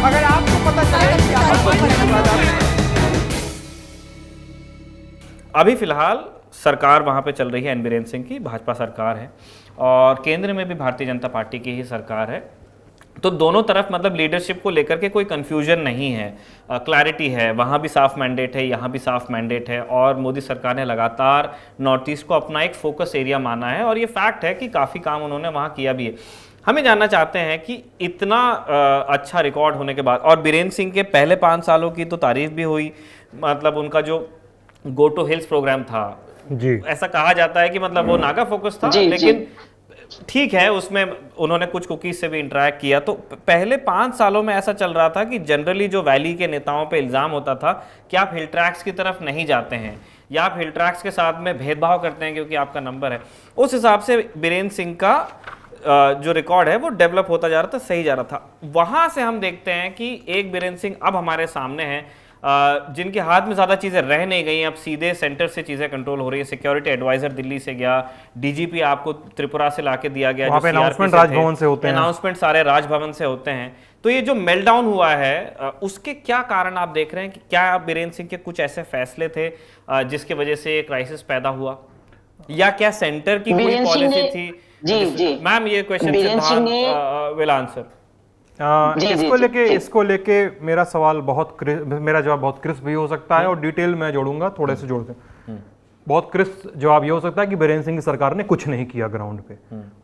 अगर आपको पता चले कि अभी फिलहाल सरकार वहाँ पे चल रही है एन बीरेन सिंह की, भाजपा सरकार है और केंद्र में भी भारतीय जनता पार्टी की ही सरकार है। तो दोनों तरफ मतलब लीडरशिप को लेकर के कोई कंफ्यूजन नहीं है, क्लैरिटी है। वहाँ भी साफ मैंडेट है, यहाँ भी साफ मैंडेट है और मोदी सरकार ने लगातार नॉर्थ ईस्ट को अपना एक फोकस एरिया माना है और ये फैक्ट है कि काफ़ी काम उन्होंने वहाँ किया भी है। हमें जानना चाहते हैं कि इतना अच्छा रिकॉर्ड होने के बाद, और बीरेन सिंह के पहले 5 सालों की तो तारीफ भी हुई, मतलब उनका जो गो टू हिल्स प्रोग्राम था जी, ऐसा कहा जाता है कि मतलब वो नागा फोकस था, लेकिन ठीक है उसमें उन्होंने कुछ कुकीज से भी इंटरेक्ट किया। तो पहले 5 सालों में ऐसा चल रहा था कि जनरली जो वैली के नेताओं पे इल्जाम होता था कि आप हिल ट्रैक्स की तरफ नहीं जाते हैं या आप हिल ट्रैक्स के साथ में भेदभाव करते हैं क्योंकि आपका नंबर है। उस हिसाब से बीरेन सिंह का जो रिकॉर्ड है वो डेवलप होता जा रहा था, सही जा रहा था। वहां से हम देखते हैं कि एक बीरेन सिंह अब हमारे सामने है जिनके हाथ में ज़्यादा चीज़ें रह नहीं गई, अब सीधे सेंटर से चीज़ें कंट्रोल हो रही है। सिक्योरिटी एडवाइजर दिल्ली से गया, डीजीपी आपको त्रिपुरा से लाके दिया गया, जो अनाउंसमेंट राजभवन से होते हैं, अनाउंसमेंट सारे राजभवन से होते हैं। तो ये जो मेल्टडाउन हुआ है उसके क्या कारण आप देख रहे हैं कि क्या बीरेन सिंह के कुछ ऐसे फैसले थे जिसकी वजह से क्राइसिस पैदा हुआ, या क्या सेंटर की कोई पॉलिसी थी? जी मैम ये क्वेश्चन विल आंसर। इसको लेके मेरा जवाब बहुत क्रिस्प भी हो सकता है और डिटेल में जोड़ूंगा, थोड़े से जोड़ दें। बहुत क्रिस्प जवाब ये हो सकता है कि बीरेन सिंह की सरकार ने कुछ नहीं किया ग्राउंड पे।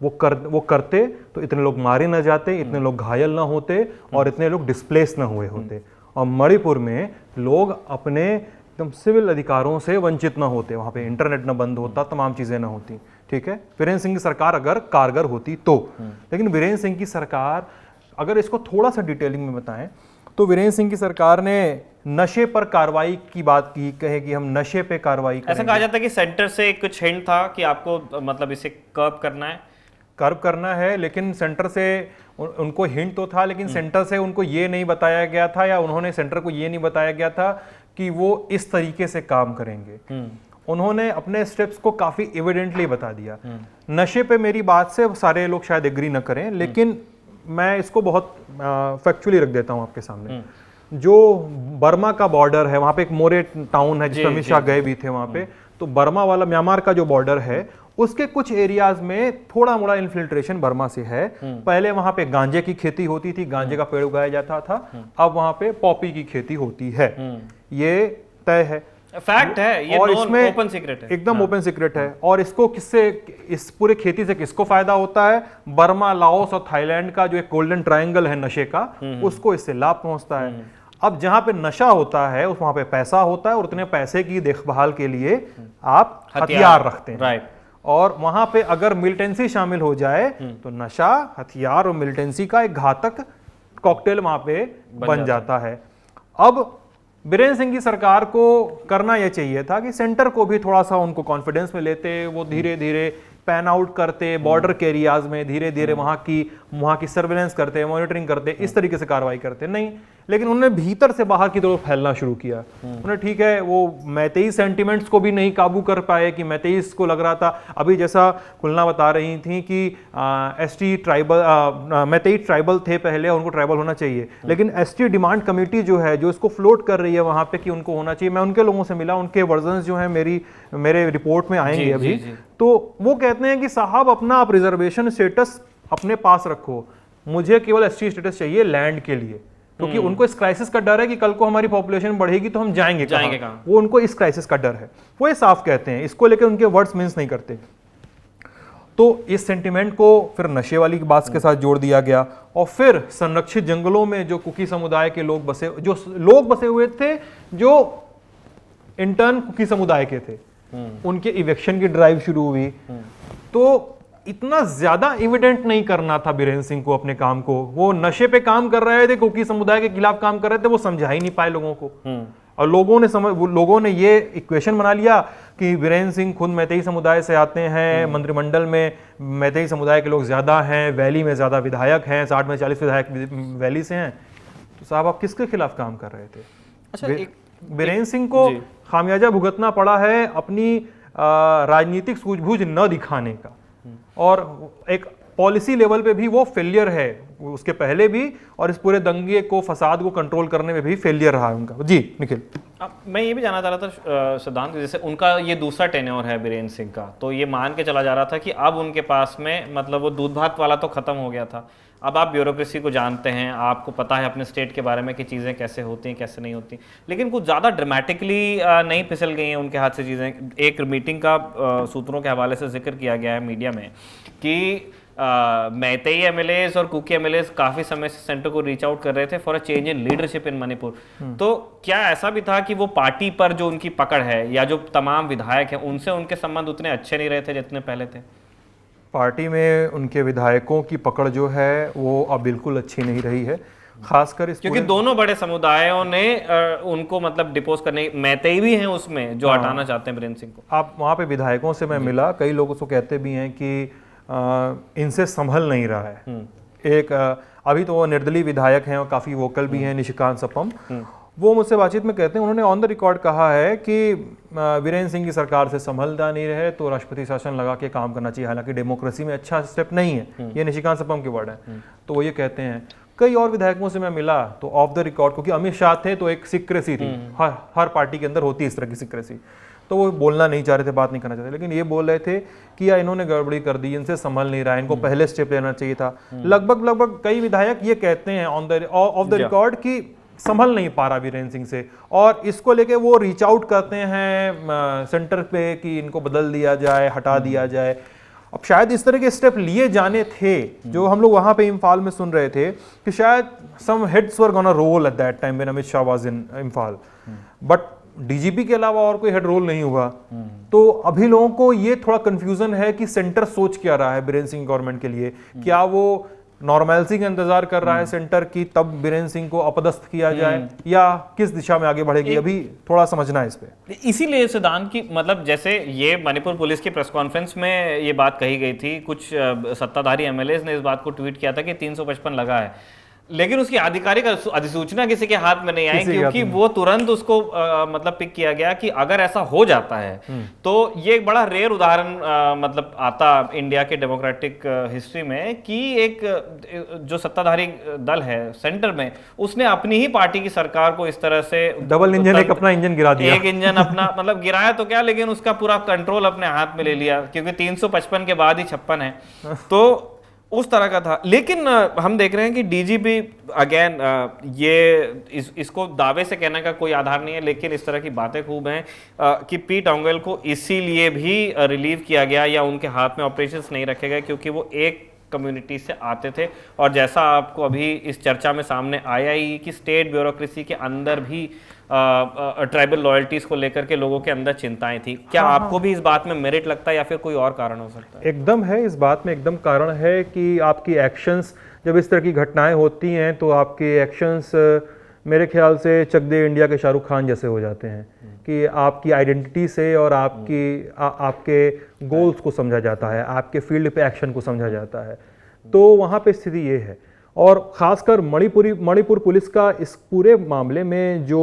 वो करते तो इतने लोग मारे ना जाते, इतने लोग घायल ना होते और इतने लोग डिस्प्लेस ना हुए होते और मणिपुर में लोग अपने एकदम सिविल अधिकारों से वंचित ना होते, वहाँ पे इंटरनेट ना बंद होता, तमाम चीज़ें ना होती। ठीक है, बीरेन सिंह की सरकार अगर कारगर होती तो। लेकिन बीरेन सिंह की सरकार, अगर इसको थोड़ा सा डिटेलिंग में बताएं तो बीरेन सिंह की सरकार ने नशे पर कार्रवाई की बात की, कहे कि हम नशे पे कार्रवाई करेंगे। ऐसा कहा जाता है कि सेंटर से कुछ हिंट था कि आपको मतलब इसे कर्व करना है, लेकिन सेंटर से उनको हिंट तो था, लेकिन सेंटर से उनको ये नहीं बताया गया था या उन्होंने सेंटर को ये नहीं बताया गया था कि वो इस तरीके से काम करेंगे। उन्होंने अपने स्टेप्स को काफी एविडेंटली बता दिया। नशे पे मेरी बात से सारे लोग शायद एग्री न करें, लेकिन मैं इसको बहुत फैक्चुअली रख देता हूं आपके सामने। जो बर्मा का बॉर्डर है, वहां पे एक मोरे टाउन है जिसमें अमित शाह गए भी थे वहां पे, तो बर्मा वाला म्यांमार का जो बॉर्डर है उसके कुछ एरियाज में थोड़ा मोड़ा इन्फिल्ट्रेशन बर्मा से है। पहले वहां पे गांजे की खेती होती थी, गांजे का पेड़ उगाया जाता था, अब वहां पे पॉपी की खेती होती है, ये तय है, फैक्ट है ये, और इसमें ओपन सीक्रेट है, एकदम ओपन सीक्रेट है। और इसको इस पूरे खेती से किसको फायदा होता है? बर्मा, लाओस और थाईलैंड का जो एक गोल्डन ट्रायंगल है नशे का, उसको इससे लाभ पहुंचता है। अब जहां पे नशा होता है वहां पे पैसा होता है और उतने पैसे की देखभाल के लिए आप हथियार रखते हैं, राइट। और वहां पे अगर मिलिटेंसी शामिल हो जाए तो नशा, हथियार और मिलिटेंसी का एक घातक कॉकटेल वहां पे बन जाता है। अब बीरेन सिंह की सरकार को करना यह चाहिए था कि सेंटर को भी थोड़ा सा उनको कॉन्फिडेंस में लेते, वो धीरे धीरे पैन आउट करते, बॉर्डर के एरियाज में धीरे धीरे वहां की सर्वेलेंस करते, मॉनिटरिंग करते, इस तरीके से कार्रवाई करते। नहीं, लेकिन उन्होंने भीतर से बाहर की तरफ फैलना शुरू किया। उन्होंने, ठीक है, वो मैतेई सेंटिमेंट्स को भी नहीं काबू कर पाए कि मैतेईस को लग रहा था, अभी जैसा कुलना बता रही थी कि एसटी ट्राइबल, मैतेई ट्राइबल थे पहले, उनको ट्राइबल होना चाहिए, लेकिन एसटी डिमांड कमेटी जो है, जो इसको फ्लोट कर रही है वहां पे कि उनको होना चाहिए, मैं उनके लोगों से मिला, उनके वर्जन्स जो है मेरे रिपोर्ट में आएंगे अभी। तो वो कहते हैं कि साहब अपना आप रिजर्वेशन स्टेटस अपने पास रखो, मुझे केवल एसटी स्टेटस चाहिए लैंड के लिए, क्योंकि उनको इस क्राइसिस का डर है कि कल को हमारी पॉपुलेशन बढ़ेगी तो हम जाएंगे कहां? वो उनको इस क्राइसिस का डर है, वो ये साफ कहते हैं, इसको लेकर उनके वर्ड्स मींस नहीं करते। तो इस सेंटिमेंट को फिर नशे वाली बात के साथ जोड़ दिया गया और फिर संरक्षित जंगलों में जो कुकी समुदाय के लोग बसे हुए थे, जो इंटर्न कुकी समुदाय के थे, उनके इवेक्शन की ड्राइव शुरू हुई। तो इतना ज्यादा एविडेंट नहीं करना था बीरेन सिंह को अपने काम को, वो नशे पे काम कर रहे थे, कुकी समुदाय के खिलाफ काम कर रहे थे, वो समझा ही नहीं पाए लोगों को। और लोगों ने ये इक्वेशन बना लिया कि बीरेन सिंह खुद मैतेई समुदाय से आते हैं, मंत्रिमंडल में मैतेई समुदाय के लोग ज्यादा हैं, वैली में ज्यादा विधायक हैं, 60 में 40 विधायक वैली से हैं, तो साहब आप किसके खिलाफ काम कर रहे थे? अच्छा, बीरेन सिंह को खामियाजा भुगतना पड़ा है अपनी राजनीतिक सूझबूझ न दिखाने का, और एक पॉलिसी लेवल पे भी वो फेलियर है, उसके पहले भी और इस पूरे दंगे को, फसाद को कंट्रोल करने में भी फेलियर रहा है उनका। जी निखिल। मैं ये भी जानना चाह रहा था सिद्धांत, जैसे उनका ये दूसरा टेन्योर है बीरेन्द्र सिंह का, तो ये मान के चला जा रहा था कि अब उनके पास में मतलब वो दूध भात वाला तो खत्म हो गया था, अब आप ब्यूरोक्रेसी को जानते हैं, आपको पता है अपने स्टेट के बारे में कि चीज़ें कैसे होती हैं कैसे नहीं होती, लेकिन कुछ ज़्यादा ड्रामेटिकली नहीं फिसल गई हैं उनके हाथ से चीज़ें। एक मीटिंग का सूत्रों के हवाले से जिक्र किया गया है मीडिया में कि मैतेई एमएलएस और कुकी एमएलएस काफी समय से सेंटर को रीच आउट कर रहे थे for a change in leadership in Manipur. तो क्या ऐसा भी था कि वो पार्टी पर जो उनकी पकड़ है या जो तमाम विधायक हैं उनसे उनके संबंध उतने अच्छे नहीं रहे थे जितने पहले थे? पार्टी में उनके विधायकों की पकड़ जो है वो अब बिल्कुल अच्छी नहीं रही है, खासकर इस क्योंकि दोनों बड़े समुदायों ने उनको मतलब डिपोज करने, मैतेई भी हैं उसमें जो हटाना चाहते हैं बीरेन्द्र सिंह को। आप वहाँ पे विधायकों से मैं मिला, कई लोग उसको कहते भी हैं कि इनसे संभल नहीं रहा है। एक अभी तो वो निर्दलीय विधायक हैं और काफ़ी वोकल भी हैं, निशिकांत सपम, वो मुझसे बातचीत में कहते हैं, उन्होंने ऑन द रिकॉर्ड कहा है कि बीरेन्द्र सिंह की सरकार से संभलता नहीं रहे तो राष्ट्रपति शासन लगा के काम करना चाहिए, हालांकि डेमोक्रेसी में अच्छा स्टेप नहीं है, ये निशिकांत सपम के वर्ड है। तो वो ये कहते हैं। कई और विधायकों से मैं मिला तो ऑफ द रिकॉर्ड, क्योंकि अमित शाह थे तो एक सीक्रेसी थी, हर पार्टी के अंदर होती है इस तरह की सीक्रेसी, तो वो बोलना नहीं चाह रहे थे, बात नहीं करना चाहते, लेकिन ये बोल रहे थे कि यार इन्होंने गड़बड़ी कर दी, इनसे संभल नहीं रहा है, इनको पहले स्टेप लेना चाहिए था। लगभग कई विधायक ये कहते हैं ऑफ द रिकॉर्ड कि संभल नहीं पा रहा बीरेन्द्र सिंह से, और इसको लेके वो रीच आउट करते हैं सेंटर पे कि इनको बदल दिया जाए, हटा दिया जाए। अब शायद इस तरह के स्टेप लिए जाने थे, जो हम लोग वहां पे इम्फाल में सुन रहे थे कि शायद some heads were gonna roll at that time when Amit Shah was in Imphal, but DGP के अलावा और कोई हेड रोल नहीं हुआ। तो अभी लोगों को ये थोड़ा कंफ्यूजन है कि सेंटर सोच क्या रहा है बीरेन्द्र सिंह गवर्नमेंट के लिए, क्या वो नॉर्मैलिटी का इंतजार कर रहा है सेंटर की तब बीरेन्द्र सिंह को अपदस्थ किया जाए, या किस दिशा में आगे बढ़ेगी, अभी थोड़ा समझना है इस पे। इसीलिए सिद्धांत की मतलब जैसे ये मणिपुर पुलिस की प्रेस कॉन्फ्रेंस में ये बात कही गई थी, कुछ सत्ताधारी एमएलएस ने इस बात को ट्वीट किया था कि 355 लगा है, लेकिन उसकी आधिकारिक अधिसूचना किसी के हाथ में नहीं आई, क्योंकि वो तुरंत उसको मतलब पिक किया गया कि अगर ऐसा हो जाता है तो ये एक बड़ा रेयर उदाहरण मतलब आता इंडिया के डेमोक्रेटिक हिस्ट्री में कि एक जो सत्ताधारी दल है सेंटर में, उसने अपनी ही पार्टी की सरकार को इस तरह से डबल इंजन, एक अपना इंजन गिरा दिया, एक इंजन अपना मतलब गिराया तो क्या, लेकिन उसका पूरा कंट्रोल अपने हाथ में ले लिया, क्योंकि 355 के बाद ही 56 है, तो उस तरह का था। लेकिन हम देख रहे हैं कि डीजीपी अगेन इसको दावे से कहने का कोई आधार नहीं है, लेकिन इस तरह की बातें खूब हैं कि पी टोंगेल को इसीलिए भी रिलीव किया गया या उनके हाथ में ऑपरेशंस नहीं रखे गए क्योंकि वो एक कम्युनिटी से आते थे, और जैसा आपको अभी इस चर्चा में सामने आया ही कि स्टेट ब्यूरोक्रेसी के अंदर भी ट्राइबल लॉयल्टीज को लेकर के लोगों के अंदर चिंताएं थी। क्या आपको भी इस बात में मेरिट लगता है या फिर कोई और कारण हो सकता है? एकदम है, इस बात में एकदम कारण है कि आपकी एक्शंस, जब इस तरह की घटनाएं होती हैं तो आपके एक्शंस मेरे ख्याल से चक दे इंडिया के शाहरुख खान जैसे हो जाते हैं कि आपकी आइडेंटिटी से और आपके गोल्स को समझा जाता है, आपके फील्ड पे एक्शन को समझा जाता है। तो वहाँ पे स्थिति ये है, और ख़ासकर मणिपुर पुलिस का इस पूरे मामले में जो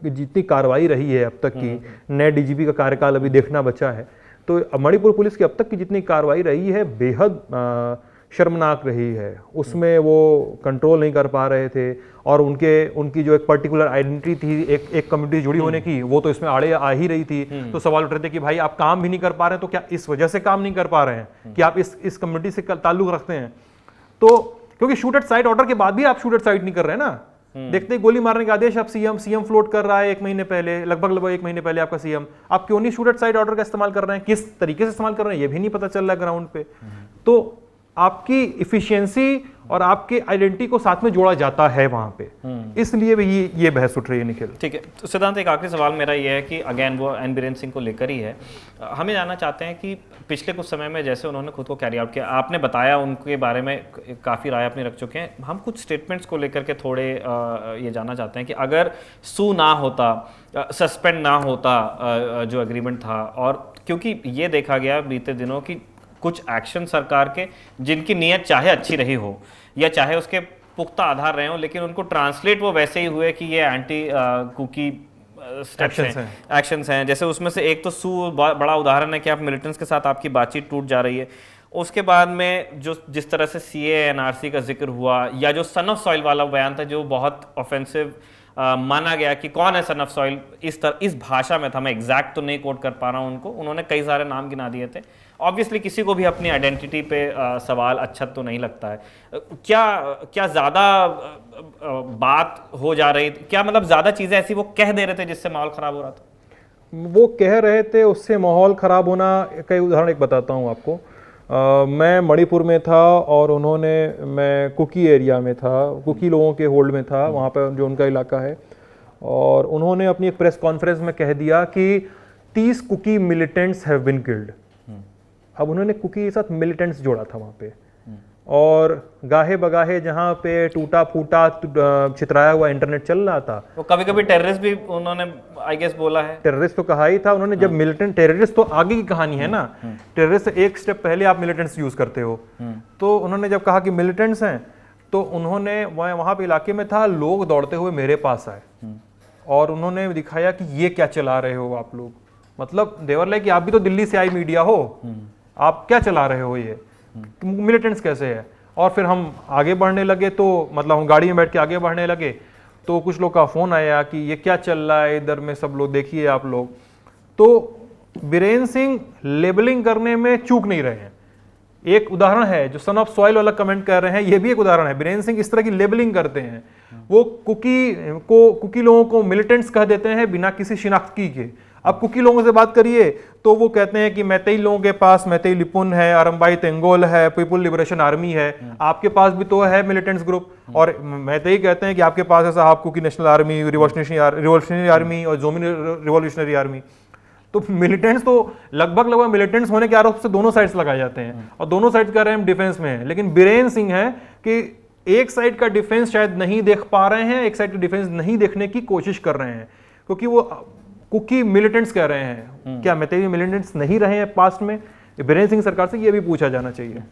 जितनी कार्रवाई रही है अब तक की, नए डीजीपी का कार्यकाल अभी देखना बचा है, तो मणिपुर पुलिस की अब तक की जितनी कार्रवाई रही है बेहद शर्मनाक रही है। उसमें वो कंट्रोल नहीं कर पा रहे थे, और उनकी जो एक पर्टिकुलर आइडेंटिटी थी, एक कम्युनिटी जुड़ी होने की, वो तो इसमें आड़े आ ही रही थी। तो सवाल उठ रहे थे कि भाई आप काम भी नहीं कर पा रहे हैं, तो क्या इस वजह से काम नहीं कर पा रहे हैं कि आप इस कम्युनिटी से ताल्लुक रखते हैं? तो क्योंकि शूट एट साइट ऑर्डर के बाद भी आप शूट एट साइट नहीं कर रहे हैं ना, देखते ही गोली मारने का आदेश आप सीएम फ्लोट कर रहा है 1 महीने पहले, लगभग 1 महीने पहले आपका सीएम, आप क्यों नहीं शूट एट साइट ऑर्डर का इस्तेमाल कर रहे हैं, किस तरीके से इस्तेमाल कर रहे हैं ये भी नहीं पता चल रहा है ग्राउंड पे। तो आपकी इफिशियंसी और आपके आइडेंटिटी को साथ में जोड़ा जाता है वहां पे, इसलिए भी ये बहस उठ रही है निखिल। ठीक है, तो सिद्धांत एक आखिरी सवाल मेरा ये है कि अगेन वो एन बीरेन्द्र सिंह को लेकर ही है, हमें जानना चाहते हैं कि पिछले कुछ समय में जैसे उन्होंने खुद को कैरी आउट किया, आपने बताया उनके बारे में काफ़ी राय अपनी रख चुके हैं, हम कुछ स्टेटमेंट्स को लेकर के थोड़े ये जानना चाहते हैं कि अगर सू ना होता, सस्पेंड ना होता जो एग्रीमेंट था, और क्योंकि ये देखा गया बीते दिनों की कुछ एक्शन सरकार के जिनकी नीयत चाहे अच्छी रही हो या चाहे उसके पुख्ता आधार रहे हो, लेकिन उनको ट्रांसलेट वो वैसे ही हुए कि ये एंटी कुकी स्टेप्स हैं, एक्शंस हैं। जैसे उसमें से एक तो सू बड़ा उदाहरण है कि आप मिलिटेंट्स के साथ आपकी बातचीत टूट जा रही है, उसके बाद में जो जिस तरह से सीए एनआरसी का जिक्र हुआ, या जो सन ऑफ सॉइल वाला बयान था जो बहुत ऑफेंसिव माना गया कि कौन है सन ऑफ सॉइल, इस भाषा में था, मैं एग्जैक्ट तो नहीं कोट कर पा रहा हूं उनको, उन्होंने कई सारे नाम गिना दिए थे। ऑब्वियसली किसी को भी अपनी आइडेंटिटी पे सवाल अच्छा तो नहीं लगता है। क्या ज़्यादा बात हो जा रही, क्या मतलब ज़्यादा चीज़ें ऐसी वो कह दे रहे थे जिससे माहौल ख़राब हो रहा था? वो कह रहे थे उससे माहौल ख़राब होना, कई उदाहरण एक बताता हूँ आपको। मैं मणिपुर में था और मैं कुकी एरिया में था, कुकी लोगों के होल्ड में था, वहाँ पर जो उनका इलाका है, और उन्होंने अपनी एक प्रेस कॉन्फ्रेंस में कह दिया कि 30 Kuki militants have been killed. अब उन्होंने कुकी के साथ मिलिटेंट्स जोड़ा था वहाँ पे, और गाहे बगाहे जहाँ पे टूटा फूटा छितराया हुआ इंटरनेट चल रहा था, वो कभी कभी टेररिस्ट भी उन्होंने आई गेस बोला है। टेररिस्ट तो कहा ही था उन्होंने। जब मिलिटेंट, टेररिस्ट तो आगे की कहानी है ना, टेररिस्ट से एक स्टेप पहले आप मिलिटेंट्स यूज करते हो। तो उन्होंने जब कहा कि मिलिटेंट्स हैं, तो उन्होंने वहाँ पे इलाके में था, लोग दौड़ते हुए मेरे पास आए और उन्होंने दिखाया कि ये क्या चला रहे हो आप लोग, मतलब देवर लाइक कि आप भी तो दिल्ली से आई मीडिया हो, आप क्या चला रहे हो, ये मिलिटेंट्स कैसे है। और फिर हम आगे बढ़ने लगे, तो मतलब हम गाड़ी में बैठ के आगे बढ़ने लगे, तो कुछ लोग का फोन आया कि ये क्या चल रहा है इधर में, सब लोग देखिए आप लोग। तो बीरेन सिंह लेबलिंग करने में चूक नहीं रहे हैं। एक उदाहरण है जो सन ऑफ सॉइल वाला कमेंट कर रहे हैं, ये भी एक उदाहरण है। बीरेन सिंह इस तरह की लेबलिंग करते हैं, वो कुकी लोगों को मिलिटेंट्स कह देते हैं बिना किसी शिनाख्ती के। अब कुकी लोगों से बात करिए तो वो कहते हैं कि मैतेई लोगों के पास मैतेई लिपुन है, अरम्बाई तेंगोल है, पीपुल लिबरेशन आर्मी है, आपके पास भी तो है मिलिटेंट्स ग्रुप। और मैतेई कहते हैं कि आपके पास है साहब Kuki national army, revolutionary army और जोमिन रिवॉल्यूशनरी आर्मी। तो मिलिटेंट्स तो लगभग मिलिटेंट्स होने के आरोप से दोनों साइड्स लगाए जाते हैं, और दोनों साइड कह रहे हैं हम डिफेंस में हैं। लेकिन बीरेन सिंह है कि एक साइड का डिफेंस शायद नहीं देख पा रहे हैं, एक साइड का डिफेंस नहीं देखने की कोशिश कर रहे हैं, क्योंकि वो कुकी मिलिटेंट्स कह रहे हैं। क्या मैतेई मिलिटेंट्स नहीं रहे हैं पास्ट में? बीरेन सिंह सरकार से ये भी पूछा जाना चाहिए।